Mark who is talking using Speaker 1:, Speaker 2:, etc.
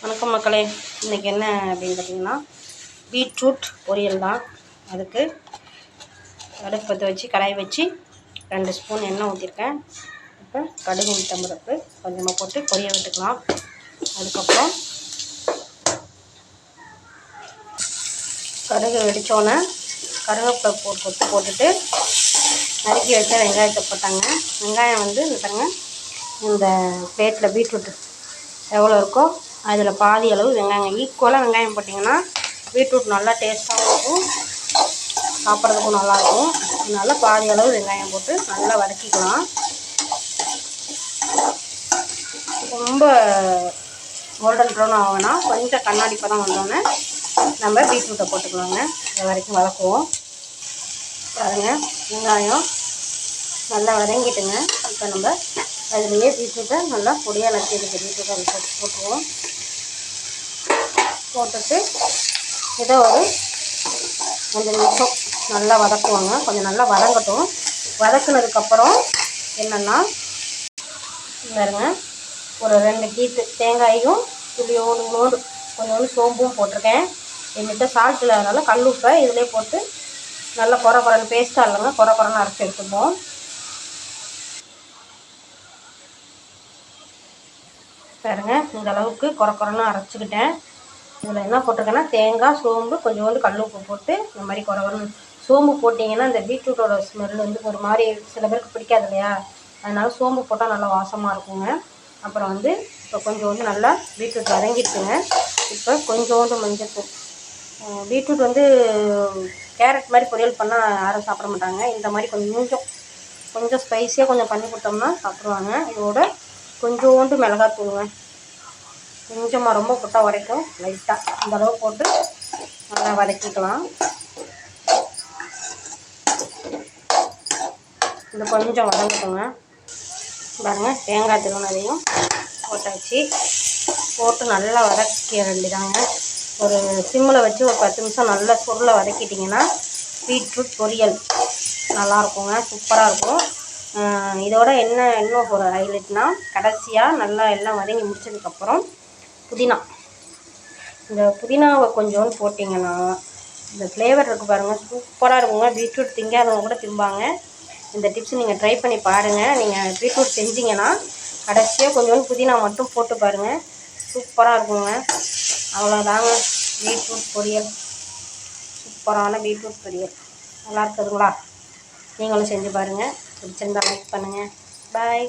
Speaker 1: வணக்கம் மக்களே. இன்றைக்கி என்ன அப்படின்னு பார்த்தீங்கன்னா பீட்ரூட் பொரியல் தான். அதுக்கு அடுப்பு பற்ற வச்சு கடாய் வச்சு 2 ஸ்பூன் எண்ணெய் ஊற்றிருக்கேன். இப்போ கடுகு உளுத்தம்பருப்பு கொஞ்சமாக போட்டு பொரிய விட்டுக்கலாம். அதுக்கப்புறம் கடுகு வெடித்தோன்னே கருவேப்பிலை போட்டுட்டு நறுக்கி வச்ச வெங்காயத்தை போட்டாங்க. வெங்காயம் வந்து இந்த பாருங்க, இந்த பிளேட்டில் பீட்ரூட் எவ்வளோ இருக்கோ அதில் பாதி அளவு வெங்காயம், ஈக்குவலாக வெங்காயம் போட்டிங்கன்னா பீட்ரூட் நல்லா டேஸ்ட்டாகவும் இருக்கும், சாப்பிட்றதுக்கும் நல்லாயிருக்கும். அதனால் பாதி அளவு வெங்காயம் போட்டு நல்லா வதக்கிக்கலாம். ரொம்ப கோல்டன் ப்ரௌன் ஆகுனா கொஞ்சம் கண்ணாடி பதம் வந்தோடனே நம்ம பீட்ரூட்டை போட்டுக்கலாங்க. இது வரைக்கும் வதக்குவோம். பாருங்கள், வெங்காயம் நல்லா வதங்கிட்டுங்க. இப்போ நம்ம அதுலேயே பீட்ரூட்டை நல்லா பொடியாக நறுக்கி பீட்ரூட்டை போட்டுருவோம். போட்டுட்டு இதை ஒரு 5 நிமிஷம் நல்லா வதக்குவாங்க. கொஞ்சம் நல்லா வதங்கட்டும். வதக்குனதுக்கப்புறம் என்னென்னா பாருங்க, ஒரு 2 கீத்து தேங்காயும் துளியோடு கொஞ்சோண்டு சோம்பும் போட்டிருக்கேன். என்கிட்ட சால்ட் இல்லாதனால கல்லுப்பை இதிலே போட்டு நல்லா குறன்னு பேஸ்ட்டாக இல்லைங்க, குறன்னு அரைச்சி எடுத்துப்போம். பாருங்க, இந்த அளவுக்கு குறன்னு அரைச்சிக்கிட்டேன். இதில் என்ன போட்டிருக்கேன்னா தேங்காய், சோம்பு, கொஞ்சோண்டு கல்லுப்பு போட்டு இந்த மாதிரி குறன்னு. சோம்பு போட்டிங்கன்னா இந்த பீட்ரூட்டோட ஸ்மெல் வந்து ஒரு மாதிரி சில பேருக்கு பிடிக்காது இல்லையா, அதனால் சோம்பு போட்டால் நல்லா வாசமாக இருக்குங்க. அப்புறம் வந்து இப்போ கொஞ்சோண்டு நல்லா பீட்ரூட் வதங்கிடுச்சுங்க. இப்போ கொஞ்சோண்டு மஞ்சள். பீட்ரூட் வந்து கேரட் மாதிரி பொரியல் பண்ணால் யாரும் சாப்பிட மாட்டாங்க. இந்த மாதிரி கொஞ்சம் ஸ்பைஸியாக கொஞ்சம் பண்ணி கொடுத்தோம்னா சாப்பிடுவாங்க. இதோட கொஞ்சோண்டு மிளகாத்தூளுங்க, கொஞ்சமாக, ரொம்ப போட்டால் வரைக்கும் லைட்டாக இந்த அளவு போட்டு நல்லா வதக்கிக்கலாம். இது கொஞ்சம் வதங்கட்டுங்க. பாருங்கள், தேங்காய் திருவனதையும் போட்டாச்சு. போட்டு நல்லா வதக்க வேண்டியதாங்க. ஒரு சிம்மில் வச்சு ஒரு 10 நிமிஷம் நல்லா சுருளை வதக்கிட்டிங்கன்னா பீட்ரூட் பொரியல் நல்லாயிருக்குங்க, சூப்பராக இருக்கும். இதோட இன்னும் ஒரு ஹைலைட்னால் கடைசியாக நல்லா எல்லாம் வதங்கி முடிச்சதுக்கப்புறம் இந்த புதினாவை கொஞ்சோண்டு போட்டிங்கன்னா இந்த ஃப்ளேவர் இருக்குது பாருங்கள், சூப்பராக இருக்குங்க. பீட்ரூட் திங்காதவங்க கூட திம்பாங்க. இந்த டிப்ஸ் நீங்கள் ட்ரை பண்ணி பாருங்கள். நீங்கள் பீட்ரூட் செஞ்சிங்கன்னா கடைசியாக கொஞ்சோண்டு புதினா மட்டும் போட்டு பாருங்கள், சூப்பராக இருக்குங்க. அவ்வளோதாங்க, பீட்ரூட் பொரியல், சூப்பரான பீட்ரூட் பொரியல். நல்லா இருக்குதுங்களா? நீங்களும் செஞ்சு பாருங்கள். பிடிச்சிருந்தா லைக் பண்ணுங்கள். பாய்.